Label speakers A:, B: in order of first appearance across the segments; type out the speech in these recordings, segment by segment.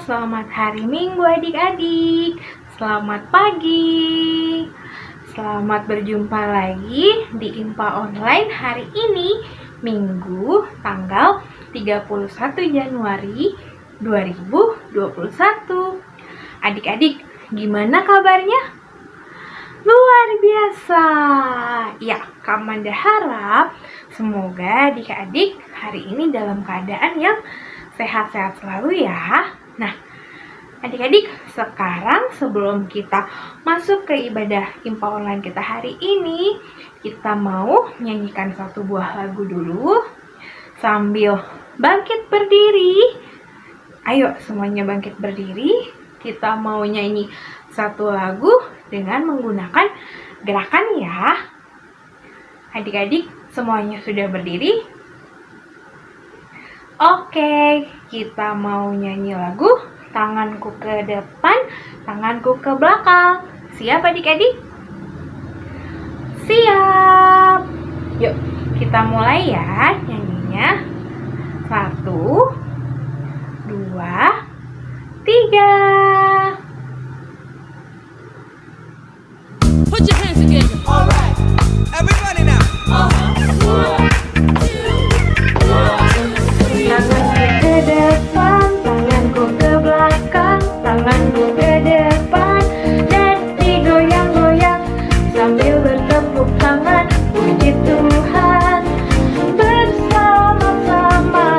A: selamat hari Minggu adik-adik. Selamat pagi. Selamat berjumpa lagi di IMPA Online hari ini, Minggu tanggal 31 Januari 2021. Adik-adik, gimana kabarnya? Luar biasa. Ya, Kak Manda harap semoga adik-adik hari ini dalam keadaan yang sehat-sehat selalu ya. Nah, adik-adik, sekarang sebelum kita masuk ke ibadah IMPA Online kita hari ini, kita mau nyanyikan satu buah lagu dulu sambil bangkit berdiri. Ayo semuanya bangkit berdiri. Kita mau nyanyi satu lagu dengan menggunakan gerakan ya. Adik-adik semuanya sudah berdiri? Oke, kita mau nyanyi lagu tanganku ke depan, tanganku ke belakang. Siap adik-adik? Siap. Yuk, kita mulai ya nyanyinya. 1, 2, 3.
B: Put your hands together. All right. Everybody now.
A: Tanganku ke depan, tanganku ke belakang, tanganku ke depan dan digoyang-goyang sambil bertepuk tangan, puji Tuhan bersama-sama.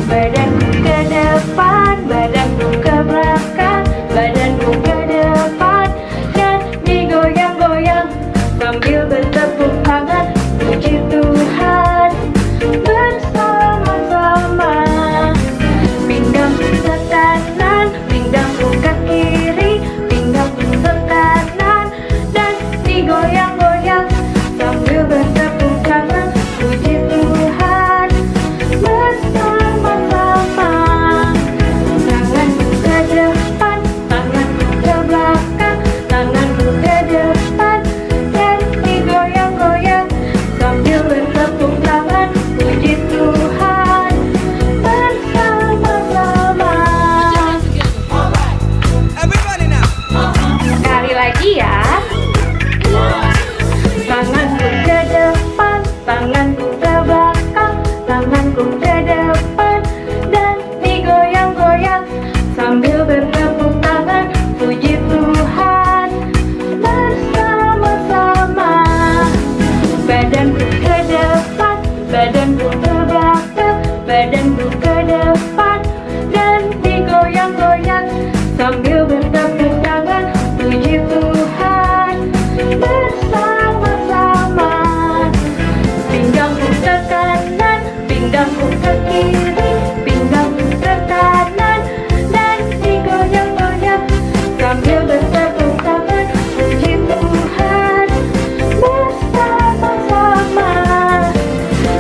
A: Badanku ke depan, badanku ke belakang, badanku ke depan dan digoyang-goyang sambil bertepuk tangan, puji Tuhan bersama-sama. Pinggangku ke kanan, pinggangku ke kiri, pinggangku ke kanan dan digoyang-goyang sambil bertepuk tangan, puji Tuhan bersama-sama. Tanganku ke depan, tanganku ke belakang, tanganku ke depan dan digoyang-goyang sambil bertepuk tangan, puji Tuhan bersama-sama.
B: Everybody now.
A: Sekali lagi ya. Tanganku ke depan, tanganku ke belakang, tanganku ke depan dan digoyang-goyang sambil bertepuk tangan, puji Tuhan bersama-sama. Badanku ke depan, badanku ke belakang, badanku ke depan dan digoyang-goyang sambil bertepuk tangan, puji Tuhan bersama-sama. Pinggangku ke kanan, pinggangku ke kiri, pinggangku ke kanan dan digoyang-goyang sambil bertepuk tangan, puji Tuhan bersama-sama.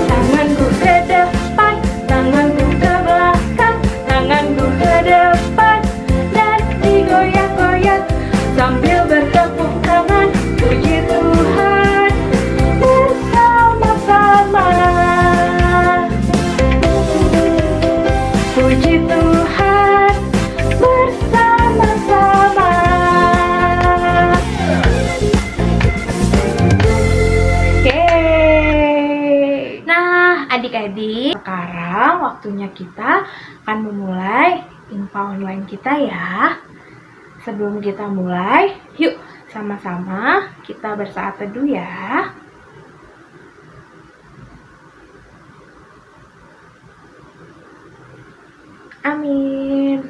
A: Tanganku ke depan, tanganku ke belakang, tanganku ke depan dan digoyang-goyang sambil bertepuk tangan, puji Tuhan bersama-sama. Puji Tuhan bersama-sama. Yeay. Nah, adik-adik, sekarang waktunya kita akan memulai IMPA Online kita ya. Sebelum kita mulai, yuk sama-sama kita bersaat teduh ya. Amin.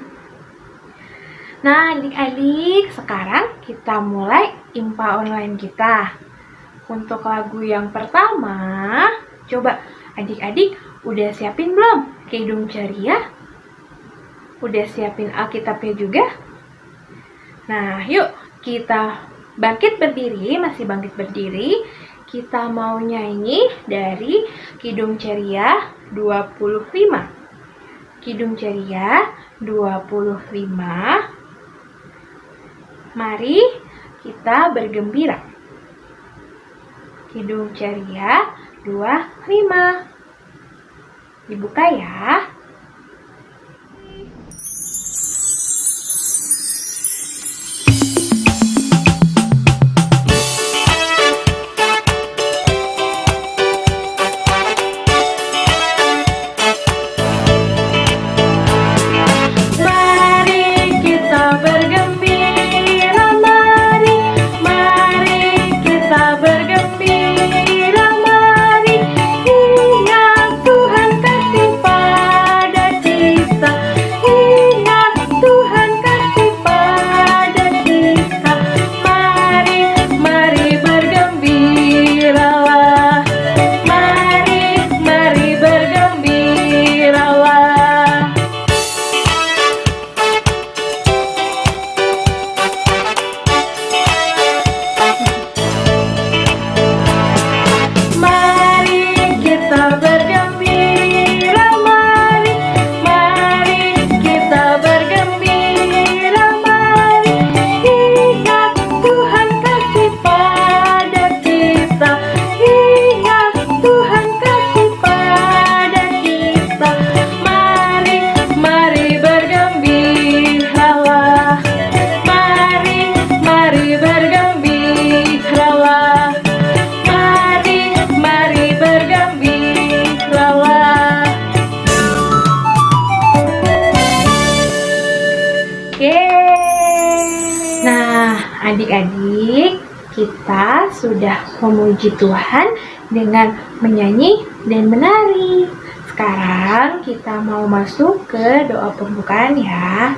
A: Nah, adik-adik, sekarang kita mulai IMPA Online kita. Untuk lagu yang pertama, coba adik-adik udah siapin belum Kidung Ceria? Udah siapin Alkitabnya juga? Nah, yuk kita bangkit berdiri, masih bangkit berdiri. Kita mau nyanyi dari Kidung Ceria 25. Kidung Ceria 25. Mari kita bergembira. Kidung Ceria 25. Dibuka ya. Adik-adik, kita sudah memuji Tuhan dengan menyanyi dan menari. Sekarang kita mau masuk ke doa pembukaan ya.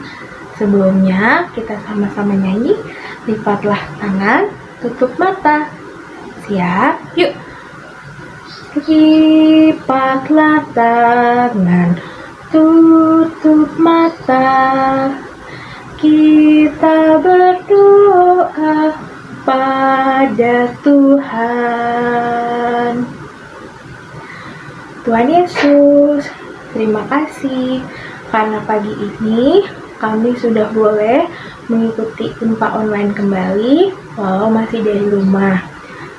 A: Sebelumnya kita sama-sama nyanyi. Lipatlah tangan, tutup mata. Siap? Yuk. Lipatlah tangan, tutup mata. Kita berdoa pada Tuhan. Tuhan Yesus, terima kasih karena pagi ini kami sudah boleh mengikuti IMPA online kembali walau masih dari rumah.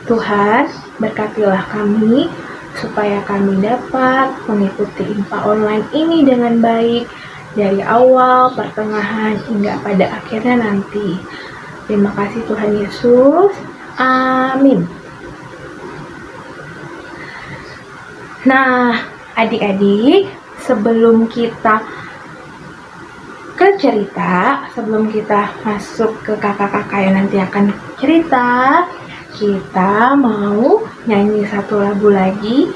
A: Tuhan, berkatilah kami supaya kami dapat mengikuti IMPA online ini dengan baik dari awal, pertengahan, hingga pada akhirnya nanti. Terima kasih Tuhan Yesus. Amin. Nah, adik-adik, sebelum kita ke cerita, sebelum kita masuk ke kakak-kakak yang nanti akan cerita, kita mau nyanyi satu lagu lagi.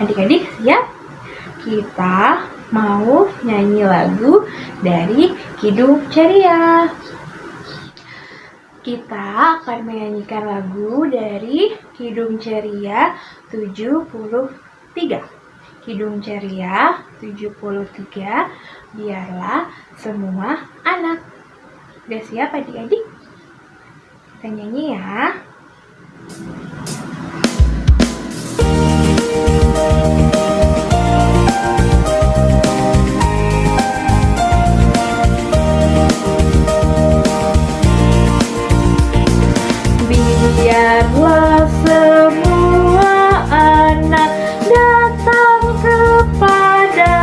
A: Adik-adik siap? Kita mau nyanyi lagu dari Kidung Ceria. Kita akan menyanyikan lagu dari Kidung Ceria 73. Kidung Ceria 73, biarlah semua anak. Udah siap adik-adik? Kita nyanyi ya. Biarlah semua anak datang kepadaku,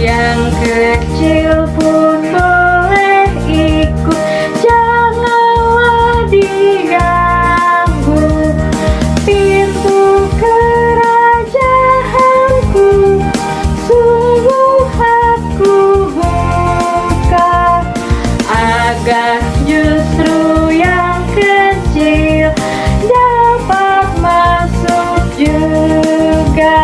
A: yang kecil pun boleh ikut, janganlah diganggu. Pintu kerajaanku sungguh aku buka, agar justru yang kecil dapat masuk juga.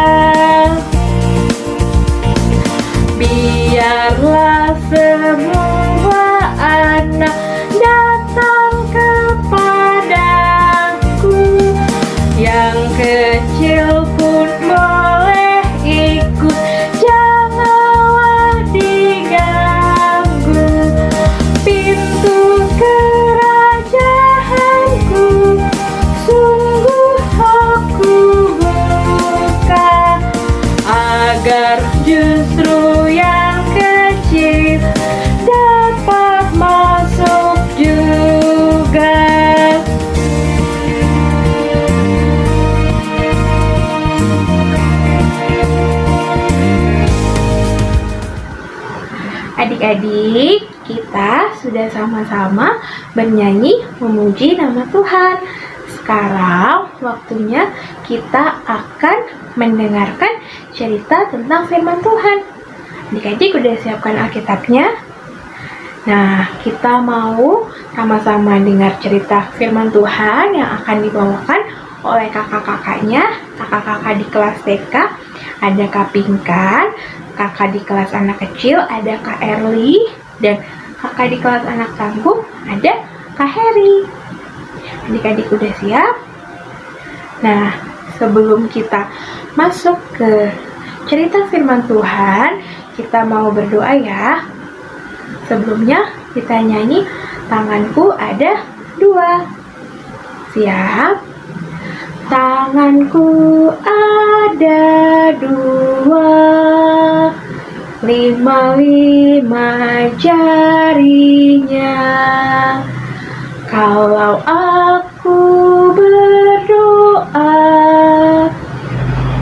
A: Biarlah semua anak datang kepadaku, yang kecil pun boleh ikut, janganlah diganggu. Pintu kerajaanku sungguh aku buka, agar justru yang kecil dapat masuk juga. Adik-adik, kita sudah sama-sama bernyanyi memuji nama Tuhan. Sekarang waktunya kita akan mendengarkan cerita tentang firman Tuhan. Adik-adik udah siapkan Alkitabnya? Nah, kita mau sama-sama dengar cerita firman Tuhan yang akan dibawakan oleh kakak-kakaknya, kakak-kakak di kelas TK, ada Kak Pinkan, kakak di kelas anak kecil, ada Kak Erli, dan kakak di kelas anak tangguh, ada Kak Heri. Adik-adik udah siap? Nah, sebelum kita masuk ke cerita firman Tuhan, kita mau berdoa ya. Sebelumnya kita nyanyi Tanganku Ada Dua. Siap? Tanganku ada dua, 5 jarinya. Kalau aku berdoa,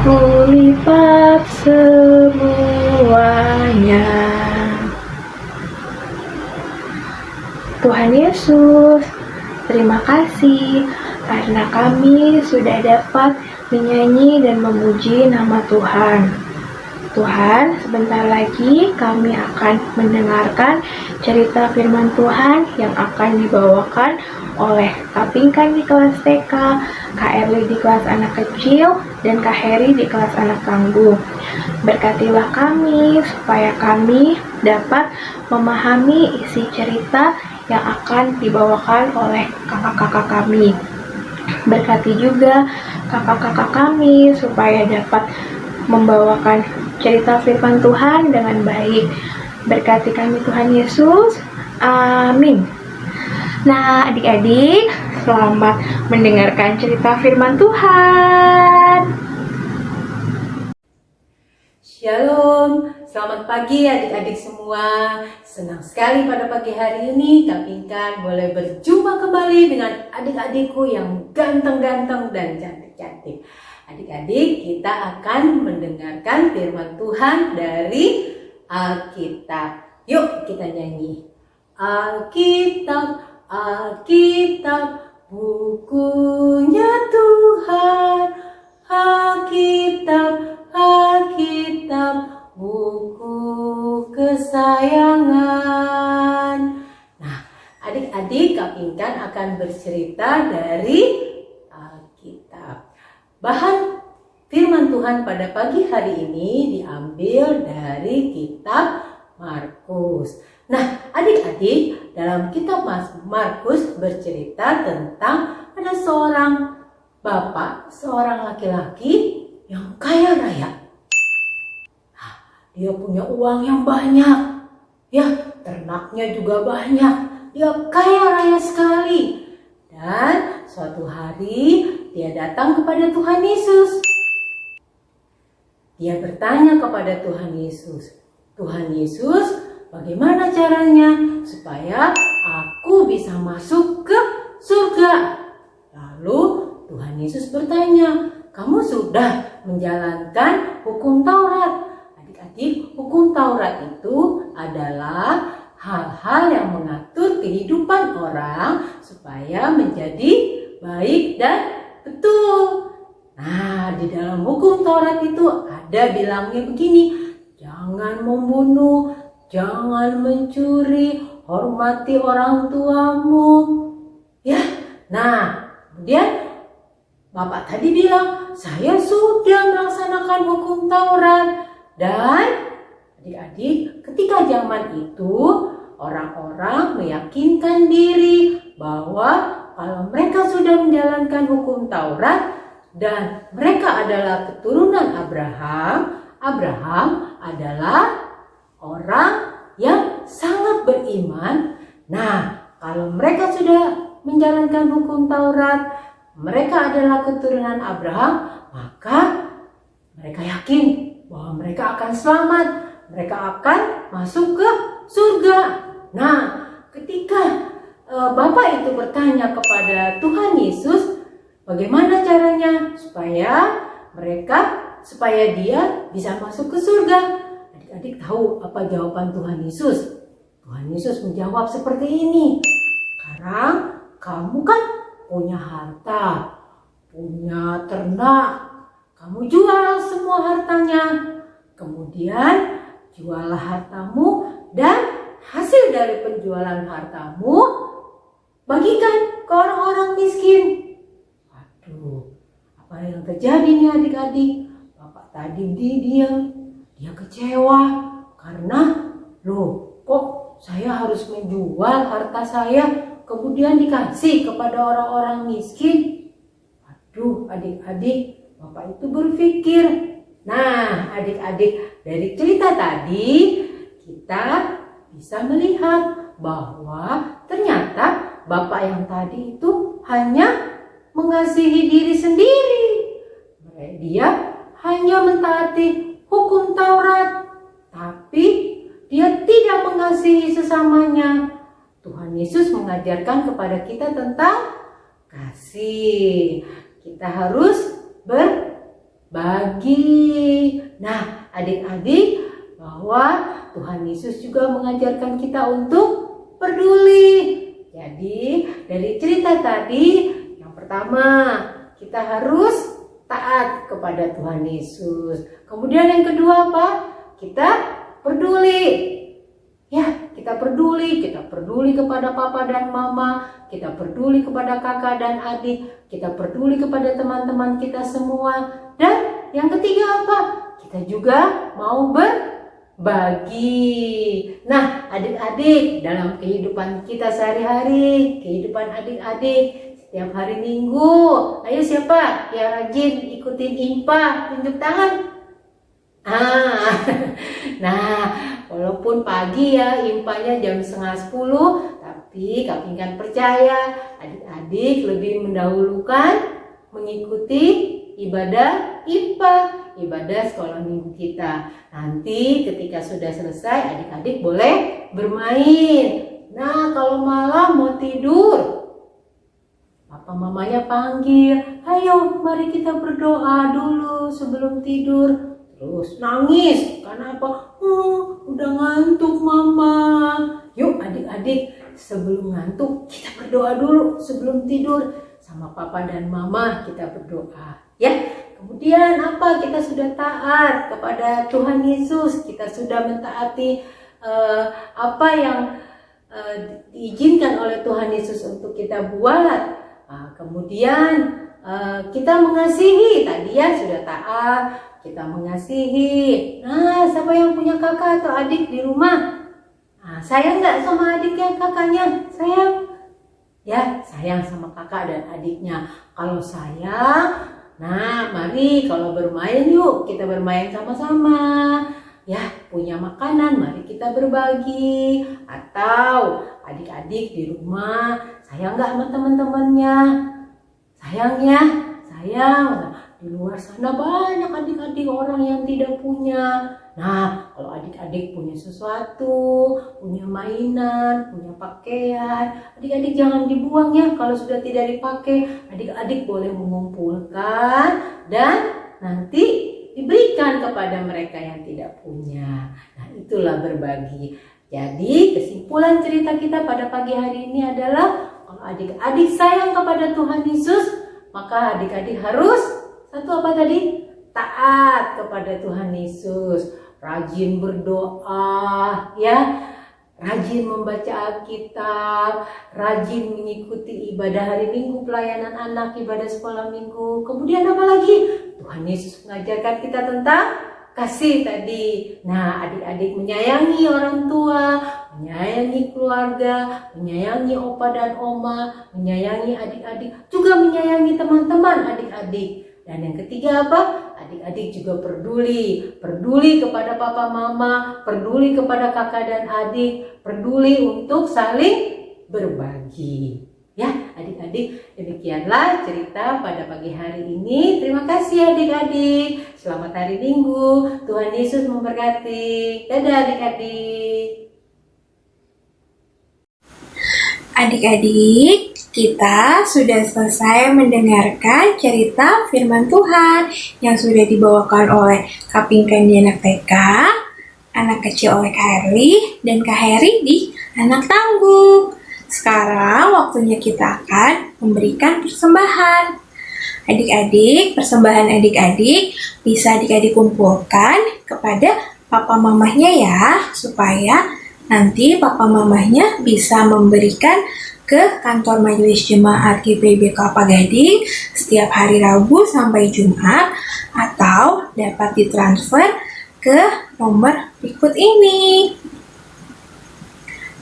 A: ku lipat semuanya. Tuhan Yesus, terima kasih karena kami sudah dapat menyanyi dan memuji nama Tuhan. Tuhan, sebentar lagi kami akan mendengarkan cerita firman Tuhan yang akan dibawakan oleh Kak Pinkan di kelas TK, Kak Erli di kelas anak kecil, dan Kak Heri di kelas anak tangguh. Berkatilah kami supaya kami dapat memahami isi cerita yang akan dibawakan oleh kakak-kakak kami. Berkati juga kakak-kakak kami supaya dapat membawakan cerita firman Tuhan dengan baik. Berkati kami Tuhan Yesus. Amin. Nah, adik-adik, selamat mendengarkan cerita firman Tuhan.
C: Shalom, selamat pagi adik-adik semua. Senang sekali pada pagi hari ini Kak Pinkan boleh berjumpa kembali dengan adik-adikku yang ganteng-ganteng dan cantik-cantik. Adik-adik, kita akan mendengarkan firman Tuhan dari Alkitab. Yuk kita nyanyi. Alkitab, Alkitab, bukunya Tuhan. Alkitab, Alkitab, buku kesayangan. Nah, adik-adik, Kak Pinkan akan bercerita dari Alkitab. Bahan firman Tuhan pada pagi hari ini diambil dari kitab Markus. Nah, adik-adik, dalam kitab Markus bercerita tentang ada seorang bapak, seorang laki-laki yang kaya raya. Nah, dia punya uang yang banyak. Ya, ternaknya juga banyak. Dia kaya raya sekali. Dan suatu hari dia datang kepada Tuhan Yesus. Dia bertanya kepada Tuhan Yesus, Tuhan Yesus, bagaimana caranya supaya aku bisa masuk ke surga? Lalu Tuhan Yesus bertanya, kamu sudah menjalankan hukum Taurat? Adik-adik, hukum Taurat itu adalah hal-hal yang mengatur kehidupan orang supaya menjadi baik dan betul. Nah, di dalam hukum Taurat itu ada bilangnya begini, jangan membunuh, jangan mencuri, hormati orang tuamu. Ya, nah, kemudian Bapak tadi bilang, saya sudah melaksanakan hukum Taurat. Dan adik-adik, ketika zaman itu orang-orang meyakinkan diri bahwa kalau mereka sudah menjalankan hukum Taurat dan mereka adalah keturunan Abraham, Abraham adalah orang yang sangat beriman. Nah, kalau mereka sudah menjalankan hukum Taurat, mereka adalah keturunan Abraham, maka mereka yakin bahwa mereka akan selamat, mereka akan masuk ke surga. Nah, ketika Bapak itu bertanya kepada Tuhan Yesus, bagaimana caranya supaya dia bisa masuk ke surga? Adik-adik tahu apa jawaban Tuhan Yesus? Tuhan Yesus menjawab seperti ini. Sekarang kamu kan punya harta, punya ternak, kamu jual semua hartanya. Kemudian jualah hartamu dan hasil dari penjualan hartamu bagikan ke orang-orang miskin. Waduh, apa yang terjadi nih adik-adik? Bapak tadi dia kecewa karena kok saya harus menjual harta saya kemudian dikasih kepada orang-orang miskin. Waduh, adik-adik, Bapak itu berpikir. Nah, adik-adik, dari cerita tadi kita bisa melihat bahwa ternyata Bapak yang tadi itu hanya mengasihi diri sendiri. Dia hanya mentaati hukum Taurat, tapi dia tidak mengasihi sesamanya. Tuhan Yesus mengajarkan kepada kita tentang kasih. Kita harus berbagi. Nah, adik-adik, bahwa Tuhan Yesus juga mengajarkan kita untuk peduli. Jadi, dari cerita tadi, yang pertama, kita harus taat kepada Tuhan Yesus. Kemudian yang kedua apa? kita peduli. Ya, kita peduli kepada papa dan mama, kita peduli kepada kakak dan adik, kita peduli kepada teman-teman kita semua. Dan yang ketiga apa? Kita juga mau berbagi. Nah, adik-adik, dalam kehidupan kita sehari-hari, kehidupan adik-adik, setiap hari Minggu, ayo siapa yang rajin ikutin IMPA? Tunjuk tangan. Nah, walaupun pagi ya, IMPA-nya jam 9:30, tapi Kak Pinkan percaya adik-adik lebih mendahulukan mengikuti ibadah IMPA, ibadah sekolah minggu kita. Nanti ketika sudah selesai, adik-adik boleh bermain. Nah, kalau malam mau tidur, papa mamanya panggil, ayo mari kita berdoa dulu sebelum tidur. Terus nangis, karena apa? Udah ngantuk mama. Yuk adik-adik, sebelum ngantuk kita berdoa dulu sebelum tidur. Sama papa dan mama kita berdoa. Ya, kemudian apa? Kita sudah taat kepada Tuhan Yesus. Kita sudah mentaati apa yang diizinkan oleh Tuhan Yesus untuk kita buat. Kemudian kita mengasihi. Tadi ya sudah taat. Kita mengasihi. Nah, siapa yang punya kakak atau adik di rumah? Nah, sayang nggak sama adiknya, kakaknya? Sayang? Ya, sayang sama kakak dan adiknya. Kalau sayang, nah mari kalau bermain yuk kita bermain sama-sama. Ya, punya makanan mari kita berbagi. Atau adik-adik di rumah sayang nggak sama teman-temannya? Sayang ya, sayang. Di luar sana banyak adik-adik orang yang tidak punya. Nah, kalau adik-adik punya sesuatu, punya mainan, punya pakaian, adik-adik jangan dibuang ya. Kalau sudah tidak dipakai, adik-adik boleh mengumpulkan dan nanti diberikan kepada mereka yang tidak punya. Nah, itulah berbagi. Jadi, kesimpulan cerita kita pada pagi hari ini adalah kalau adik-adik sayang kepada Tuhan Yesus, maka adik-adik harus satu apa tadi? Taat kepada Tuhan Yesus, rajin berdoa, ya, rajin membaca Alkitab, rajin mengikuti ibadah hari Minggu, pelayanan anak, ibadah sekolah minggu. Kemudian apa lagi? Tuhan Yesus mengajarkan kita tentang kasih tadi. Nah, adik-adik menyayangi orang tua, menyayangi keluarga, menyayangi opa dan oma, menyayangi adik-adik, juga menyayangi teman-teman adik-adik. Dan yang ketiga apa? Adik-adik juga peduli kepada papa mama, peduli kepada kakak dan adik, peduli untuk saling berbagi. Ya, adik-adik, demikianlah cerita pada pagi hari ini. Terima kasih adik-adik. Selamat hari Minggu. Tuhan Yesus memberkati. Dadah adik-adik.
A: Adik-adik, kita sudah selesai mendengarkan cerita firman Tuhan yang sudah dibawakan oleh Kak Pinkan di anak TK, anak kecil oleh Kak Herli, dan Kak Heri di anak tangguh. Sekarang waktunya kita akan memberikan persembahan. Adik-adik, persembahan adik-adik bisa adik-adik kumpulkan kepada papa mamahnya ya, supaya nanti papa mamahnya bisa memberikan ke kantor Majelis Jemaat GPIB Kelapa Gading setiap hari Rabu sampai Jumat, atau dapat ditransfer ke nomor berikut ini.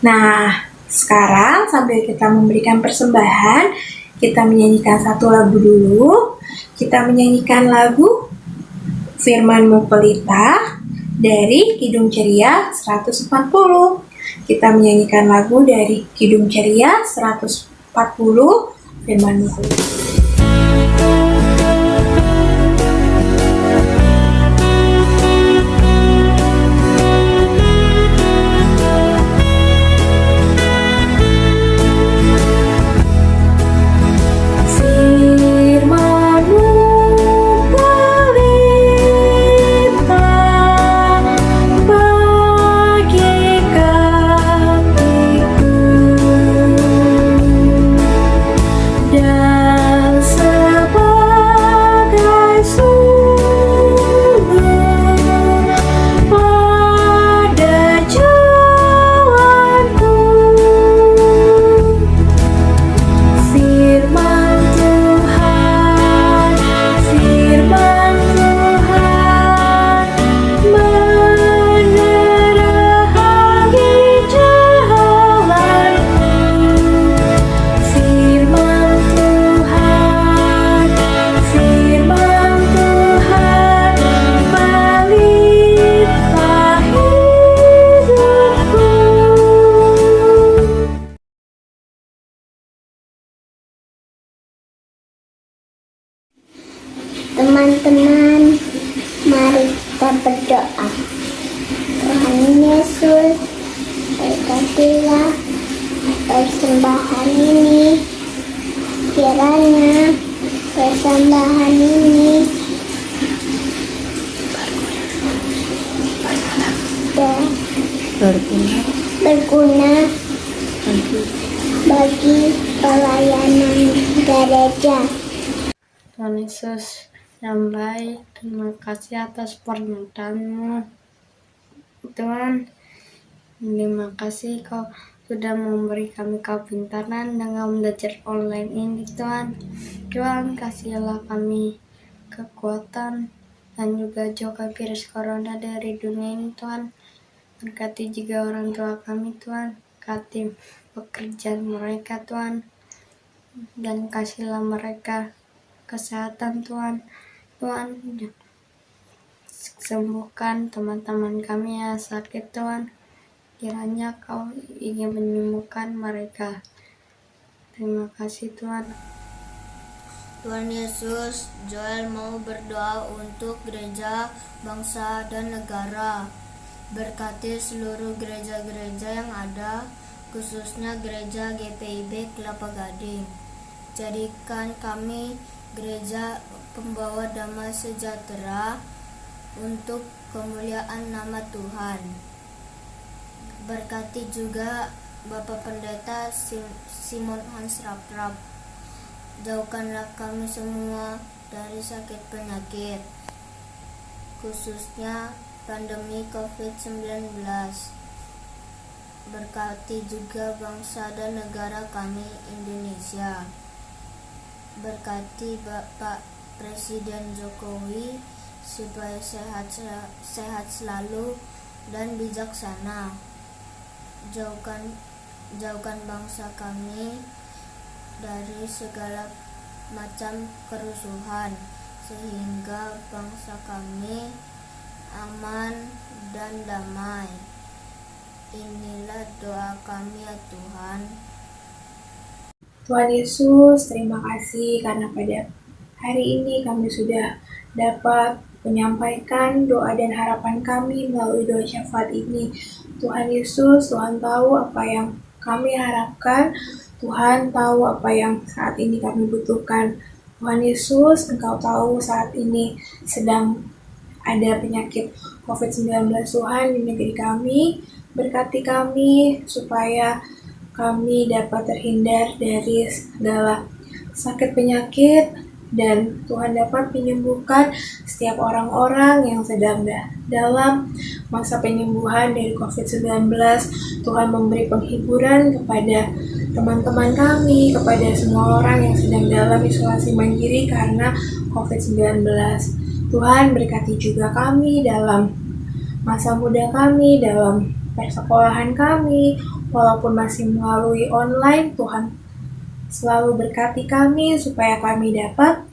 A: Nah, sekarang sambil kita memberikan persembahan, kita menyanyikan satu lagu dulu. Kita menyanyikan lagu Firman-Mu Pelita dari Kidung Ceria 140. Kita menyanyikan lagu dari Kidung Ceria 140, Firman-Mu Pelita.
D: Berkatilah persembahan ini, kiranya persembahan ini berguna bagi pelayanan gereja.
E: Tuhan Yesus yang baik, terima kasih atas pernyataan-Mu. Tuhan, terima kasih Kau sudah memberi kami kepintaran dengan belajar online ini, Tuhan. Tuhan, kasihilah kami kekuatan dan juga jauhkan virus corona dari dunia ini, Tuhan. Berkati juga orang tua kami, Tuhan. Berkati pekerjaan mereka, Tuhan. Dan kasihlah mereka kesehatan, Tuhan. Tuhan, sembuhkan teman-teman kami yang sakit, Tuhan. Kiranya Kau ingin menyembuhkan mereka. Terima kasih, Tuhan.
F: Tuhan Yesus, Joel mau berdoa untuk gereja, bangsa, dan negara. Berkati seluruh gereja-gereja yang ada, khususnya gereja GPIB Kelapa Gading. Jadikan kami gereja pembawa damai sejahtera untuk kemuliaan nama Tuhan. Berkati juga Bapak Pendeta Simon Hans Raprap. Jauhkanlah kami semua dari sakit penyakit, khususnya pandemi COVID-19. Berkati juga bangsa dan negara kami Indonesia. Berkati Bapak Presiden Jokowi supaya sehat selalu dan bijaksana. Jauhkan bangsa kami dari segala macam kerusuhan, sehingga bangsa kami aman dan damai. Inilah doa kami ya Tuhan.
A: Tuhan Yesus, terima kasih karena pada hari ini kami sudah dapat menyampaikan doa dan harapan kami melalui doa syafaat ini. Tuhan Yesus, Tuhan tahu apa yang kami harapkan, Tuhan tahu apa yang saat ini kami butuhkan. Tuhan Yesus, Engkau tahu saat ini sedang ada penyakit COVID-19 Tuhan di negeri kami. Berkati kami supaya kami dapat terhindar dari segala sakit penyakit dan Tuhan dapat menyembuhkan setiap orang-orang yang sedang dalam masa penyembuhan dari COVID-19. Tuhan memberi penghiburan kepada teman-teman kami, kepada semua orang yang sedang dalam isolasi mandiri karena COVID-19. Tuhan berkati juga kami dalam masa muda kami, dalam persekolahan kami, walaupun masih melalui online. Tuhan selalu berkati kami supaya kami dapat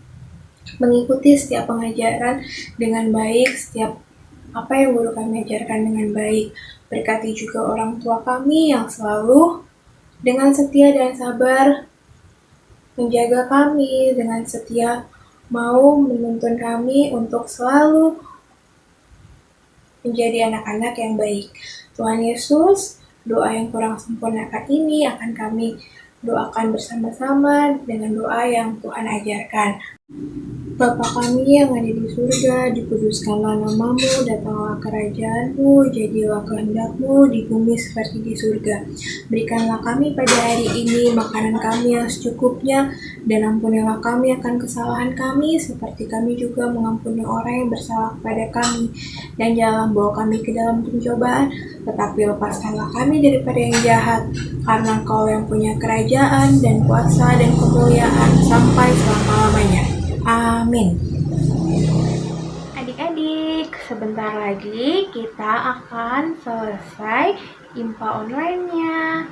A: mengikuti setiap pengajaran dengan baik, setiap apa yang guru kami ajarkan dengan baik. Berkati juga orang tua kami yang selalu dengan setia dan sabar menjaga kami, dengan setia mau menuntun kami untuk selalu menjadi anak-anak yang baik. Tuhan Yesus, doa yang kurang sempurnakan ini akan kami doakan bersama-sama dengan doa yang Tuhan ajarkan. Bapa kami yang ada di surga, dikuduskanlah namamu, datanglah kerajaan-Mu, jadilah kehendak-Mu di bumi seperti di surga. Berikanlah kami pada hari ini makanan kami yang secukupnya, dan ampunilah kami akan kesalahan kami, seperti kami juga mengampuni orang yang bersalah kepada kami. Dan janganlah bawa kami ke dalam pencobaan, tetapi lepaskanlah kami daripada yang jahat, karena Engkau yang punya kerajaan dan kuasa dan kemuliaan sampai selama-lamanya. Amin. Adik-adik, sebentar lagi kita akan selesai IMPA online-nya.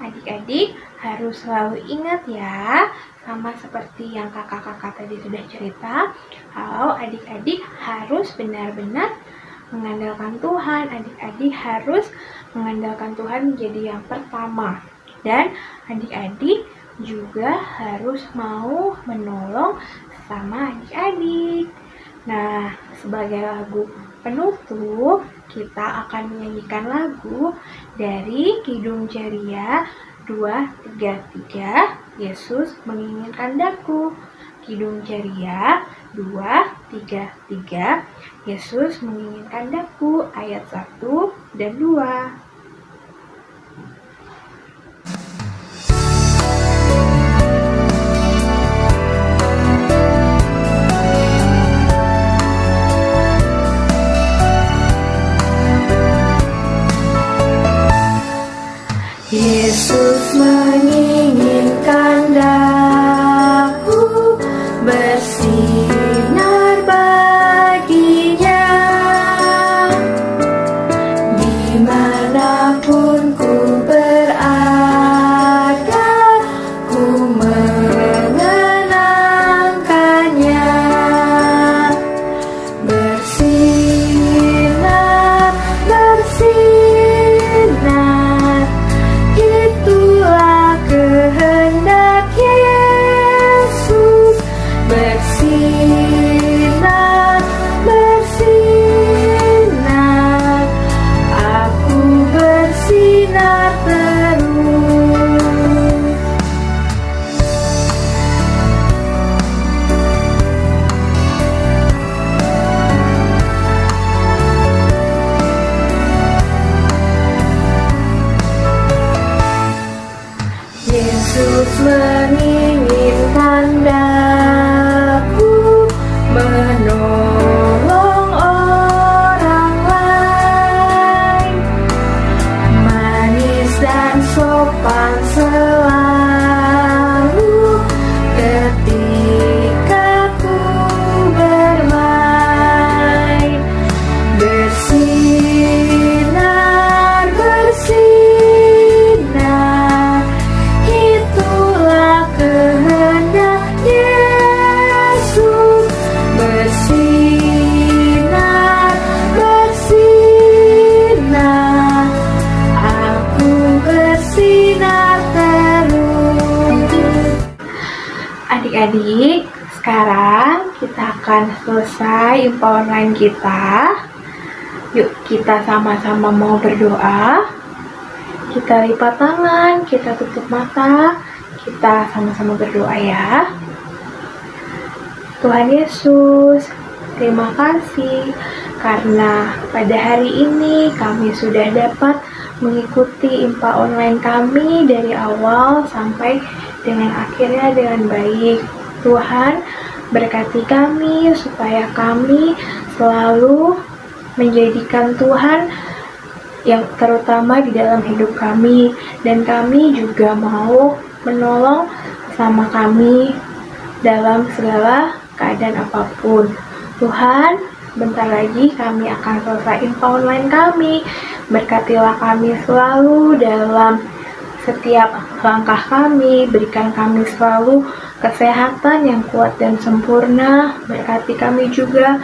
A: Adik-adik harus selalu ingat ya, sama seperti yang kakak-kakak tadi sudah cerita, kalau adik-adik harus benar-benar mengandalkan Tuhan. Adik-adik harus mengandalkan Tuhan menjadi yang pertama. Dan adik-adik juga harus mau menolong sama adik-adik. Nah, sebagai lagu penutup, kita akan menyanyikan lagu dari Kidung Ceria 233, Yesus menginginkan daku. Kidung Ceria 233, Yesus menginginkan daku, ayat 1 dan 2. Yesus menginginkan daku bersinar baginya, dimanapun ku berada, ku mengenangkannya. Bersinar, bersinar, itulah kehendak Yesus. Bersinar, bersinar, aku bersinar terus. Yesus menginginkan daku menolong orang lain, manis dan sopan selalu ketika ku bermain. Bersinar, bersinar, itulah kehendak Yesus. Bersinar, bersinar, aku bersinar terus. Adik-adik, sekarang kita akan selesai info online kita. Yuk kita sama-sama mau berdoa. Kita lipat tangan, kita tutup mata, kita sama-sama berdoa ya. Tuhan Yesus, terima kasih karena pada hari ini kami sudah dapat mengikuti IMPA online kami dari awal sampai dengan akhirnya dengan baik. Tuhan, berkati kami supaya kami selalu menjadikan Tuhan yang terutama di dalam hidup kami, dan kami juga mau menolong sama kami dalam segala keadaan apapun. Tuhan, bentar lagi kami akan selesai info online kami. Berkatilah kami selalu dalam setiap langkah kami, berikan kami selalu kesehatan yang kuat dan sempurna. Berkati kami juga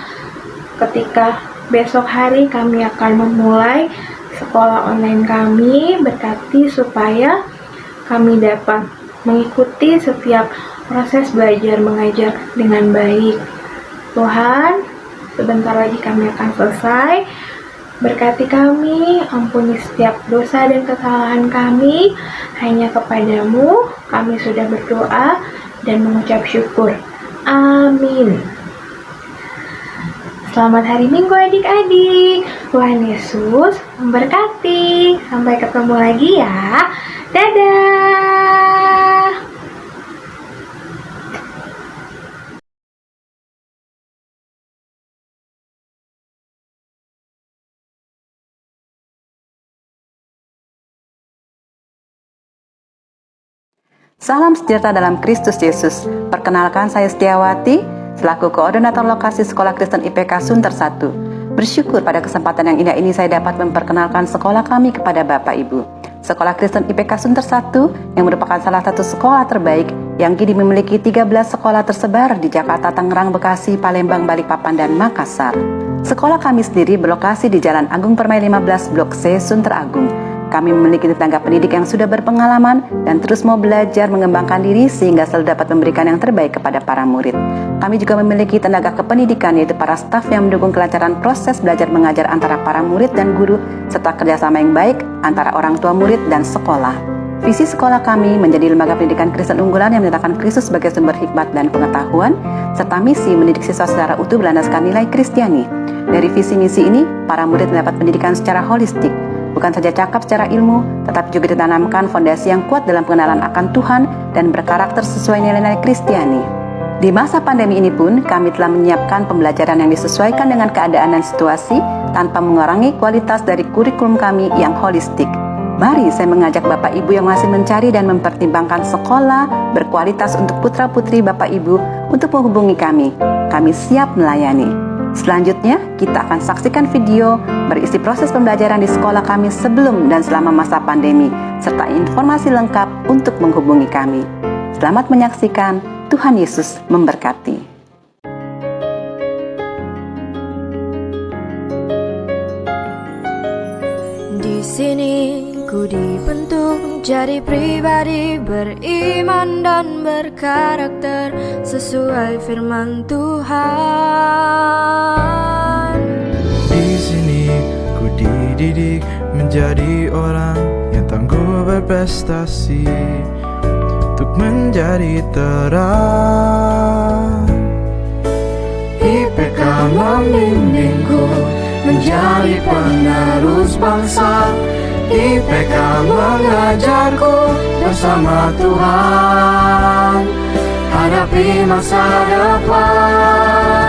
A: ketika besok hari kami akan memulai sekolah online kami. Berkati supaya kami dapat mengikuti setiap proses belajar mengajar dengan baik. Tuhan, sebentar lagi kami akan selesai. Berkati kami, ampuni setiap dosa dan kesalahan kami. Hanya kepadamu kami sudah berdoa dan mengucap syukur. Amin. Selamat hari Minggu adik-adik. Tuhan Yesus memberkati. Sampai ketemu lagi ya. Dadah.
G: Salam sejahtera dalam Kristus Yesus. Perkenalkan, saya Setiawati selaku Koordinator Lokasi Sekolah Kristen IPK Sunter 1. Bersyukur pada kesempatan yang indah ini saya dapat memperkenalkan sekolah kami kepada Bapak Ibu. Sekolah Kristen IPK Sunter 1 yang merupakan salah satu sekolah terbaik yang kini memiliki 13 sekolah tersebar di Jakarta, Tangerang, Bekasi, Palembang, Balikpapan, dan Makassar. Sekolah kami sendiri berlokasi di Jalan Agung Permai 15 Blok C, Sunter Agung. Kami memiliki tenaga pendidik yang sudah berpengalaman dan terus mau belajar mengembangkan diri sehingga selalu dapat memberikan yang terbaik kepada para murid. Kami juga memiliki tenaga kependidikan yaitu para staf yang mendukung kelancaran proses belajar mengajar antara para murid dan guru serta kerjasama yang baik antara orang tua murid dan sekolah. Visi sekolah kami menjadi lembaga pendidikan Kristen unggulan yang menyatakan Kristus sebagai sumber hikmat dan pengetahuan, serta misi mendidik siswa secara utuh berlandaskan nilai Kristiani. Dari visi misi ini, para murid mendapat pendidikan secara holistik, bukan saja cakap secara ilmu, tetapi juga ditanamkan fondasi yang kuat dalam pengenalan akan Tuhan dan berkarakter sesuai nilai-nilai Kristiani. Di masa pandemi ini pun, kami telah menyiapkan pembelajaran yang disesuaikan dengan keadaan dan situasi tanpa mengurangi kualitas dari kurikulum kami yang holistik. Mari saya mengajak Bapak Ibu yang masih mencari dan mempertimbangkan sekolah berkualitas untuk putra-putri Bapak Ibu untuk menghubungi kami. Kami siap melayani. Selanjutnya, kita akan saksikan video berisi proses pembelajaran di sekolah kami sebelum dan selama masa pandemi, serta informasi lengkap untuk menghubungi kami. Selamat menyaksikan, Tuhan Yesus memberkati.
H: Di sini ku dibentuk jadi pribadi beriman dan berkarakter sesuai firman Tuhan.
I: Di sini ku dididik menjadi orang yang tangguh berprestasi untuk menjadi terang. IPK membimbingku menjadi penerus bangsa. IPK mengajarku bersama Tuhan hadapi masa depan.